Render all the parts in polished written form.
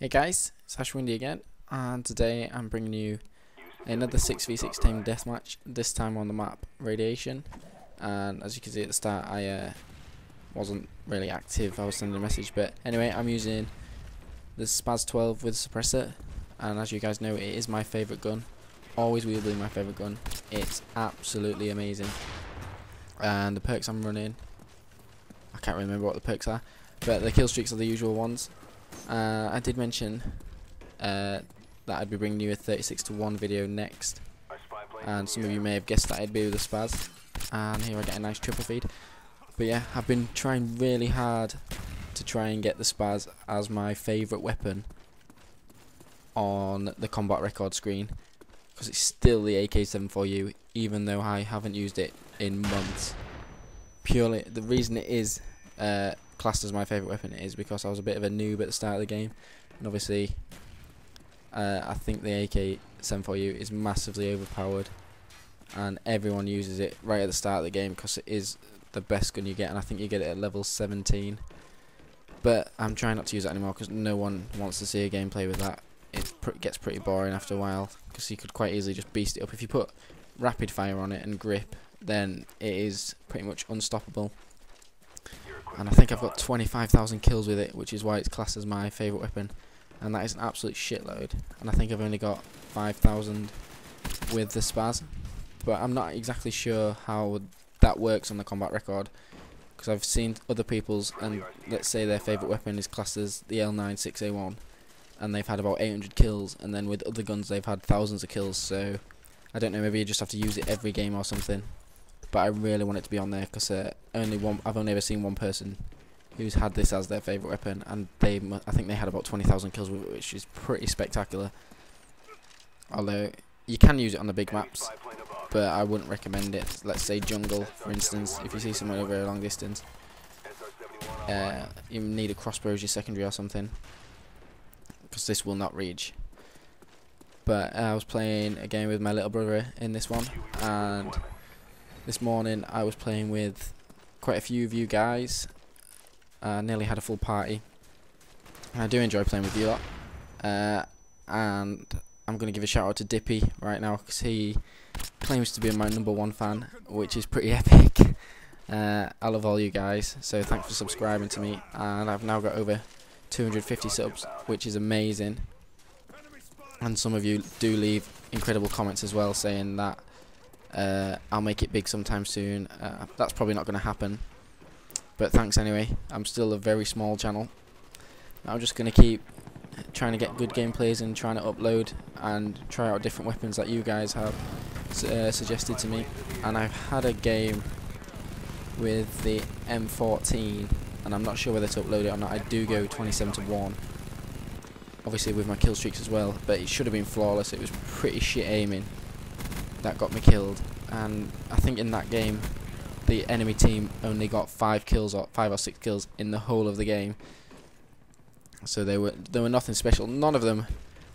Hey guys, it's Ashwindy again, and today I'm bringing you another 6v6 team deathmatch, this time on the map Radiation. And as you can see at the start, I wasn't really active, I was sending a message, but anyway, I'm using the Spas-12 with suppressor, and as you guys know, it is my favourite gun, always will be my favourite gun. It's absolutely amazing, and the perks I'm running, I can't remember what the perks are, but the kill streaks are the usual ones. I did mention that I'd be bringing you a 36-to-1 video next, and some of you may have guessed that I'd be with the Spas, and here I get a nice triple feed. But yeah, I've been trying really hard to try and get the Spas as my favourite weapon on the combat record screen, because it's still the AK-74U, even though I haven't used it in months. Purely, the reason it is classed as my favourite weapon is because I was a bit of a noob at the start of the game, and obviously I think the AK-74U is massively overpowered, and everyone uses it right at the start of the game because it is the best gun you get, and I think you get it at level 17. But I'm trying not to use it anymore because no one wants to see a gameplay with that. It gets pretty boring after a while, because you could quite easily just beast it up. If you put rapid fire on it and grip, then it is pretty much unstoppable. And I think I've got 25,000 kills with it, which is why it's classed as my favourite weapon, and that is an absolute shitload. And I think I've only got 5,000 with the Spas, but I'm not exactly sure how that works on the combat record, because I've seen other people's, and let's say their favourite weapon is classed as the L96A1, and they've had about 800 kills, and then with other guns they've had thousands of kills. So I don't know, maybe you just have to use it every game or something. But I really want it to be on there because I've only ever seen one person who's had this as their favourite weapon, and I think they had about 20,000 kills with it, which is pretty spectacular. Although you can use it on the big maps, but I wouldn't recommend it. Let's say jungle, for instance. If you see someone over a long distance, you need a crossbow as your secondary or something, because this will not reach. But I was playing a game with my little brother in this one, and this morning I was playing with quite a few of you guys. Nearly had a full party. I do enjoy playing with you lot. And I'm going to give a shout out to Dippy right now, because he claims to be my #1 fan, which is pretty epic. I love all you guys, so thanks for subscribing to me. And I've now got over 250 subs, which is amazing. And some of you do leave incredible comments as well, saying that I'll make it big sometime soon. That's probably not going to happen, but thanks anyway. I'm still a very small channel. I'm just going to keep trying to get good gameplays and trying to upload and try out different weapons that you guys have suggested to me. And I've had a game with the M14, and I'm not sure whether to upload it or not. I do go 27-to-1, obviously with my kill streaks as well, but it should have been flawless. It was pretty shit aiming that got me killed, and I think in that game the enemy team only got 5 or 6 kills in the whole of the game. So they were nothing special. None of them,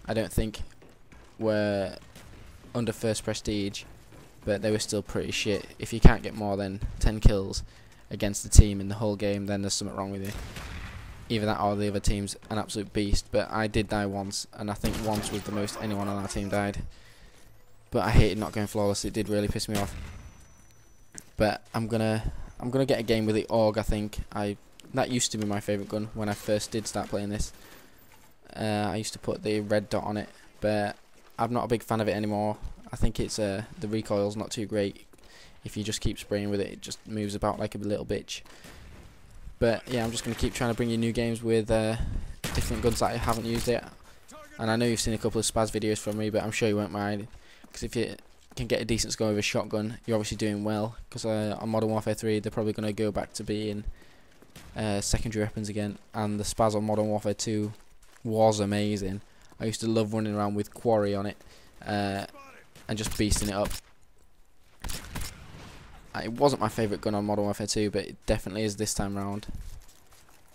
I don't think, were under first prestige, but they were still pretty shit. If you can't get more than 10 kills against the team in the whole game, then there's something wrong with you. Either that or the other team's an absolute beast. But I did die once, and I think once was the most anyone on our team died. But I hated not going flawless. It did really piss me off. But I'm gonna get a game with the AUG. I think that used to be my favourite gun when I first did start playing this. I used to put the red dot on it, but I'm not a big fan of it anymore. I think it's the recoil's not too great. If you just keep spraying with it, it just moves about like a little bitch. But yeah, I'm just gonna keep trying to bring you new games with different guns that I haven't used yet. And I know you've seen a couple of Spas videos from me, but I'm sure you won't mind. Because if you can get a decent score with a shotgun, you're obviously doing well. Because on Modern Warfare 3, they're probably going to go back to being secondary weapons again. And the Spas on Modern Warfare 2 was amazing. I used to love running around with Quarry on it and just beasting it up. It wasn't my favourite gun on Modern Warfare 2, but it definitely is this time round.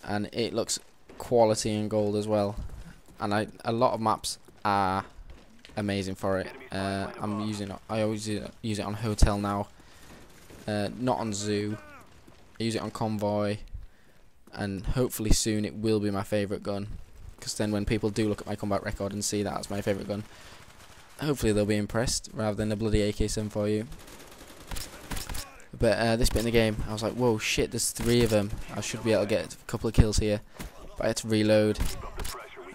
And it looks quality in gold as well. And a lot of maps are amazing for it. I always use it on Hotel now, not on Zoo. I use it on Convoy, and hopefully soon it will be my favourite gun. because then when people do look at my combat record and see that's my favourite gun, hopefully they'll be impressed rather than a bloody AK-74U. But this bit in the game, I was like, whoa, shit, there's 3 of them. I should be able to get a couple of kills here. But I had to reload.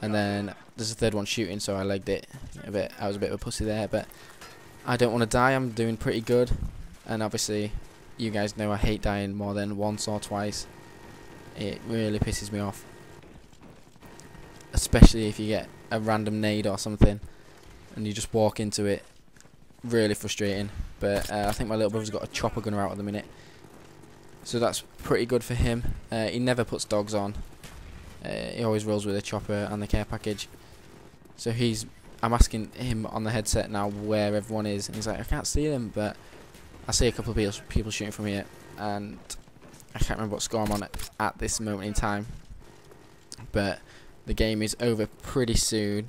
And then there's a 3rd one shooting, so I legged it a bit. I was a bit of a pussy there, but I don't want to die. I'm doing pretty good. And obviously, you guys know I hate dying more than once or twice. It really pisses me off. Especially if you get a random nade or something and you just walk into it. Really frustrating. But I think my little brother's got a chopper gunner out at the minute, so that's pretty good for him. He never puts dogs on. He always rolls with a chopper and the care package. So I'm asking him on the headset now where everyone is, and he's like, I can't see them, but I see a couple of people shooting from here, and I can't remember what score I'm on at this moment in time. But the game is over pretty soon,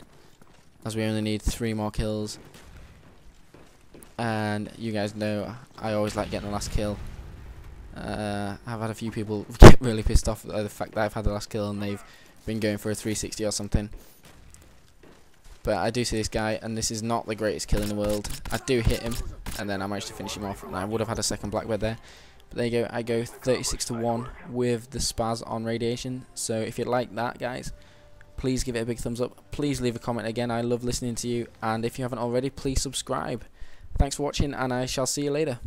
as we only need 3 more kills. And you guys know I always like getting the last kill. I've had a few people get really pissed off at the fact that I've had the last kill and they've been going for a 360 or something. But I do see this guy, and this is not the greatest kill in the world. I do hit him, and then I managed to finish him off, and I would have had a second blackbird there. But there you go, I go 36-1 with the Spas on radiation. So if you like that, guys, please give it a big thumbs up. Please leave a comment again, I love listening to you. And if you haven't already, please subscribe. Thanks for watching, and I shall see you later.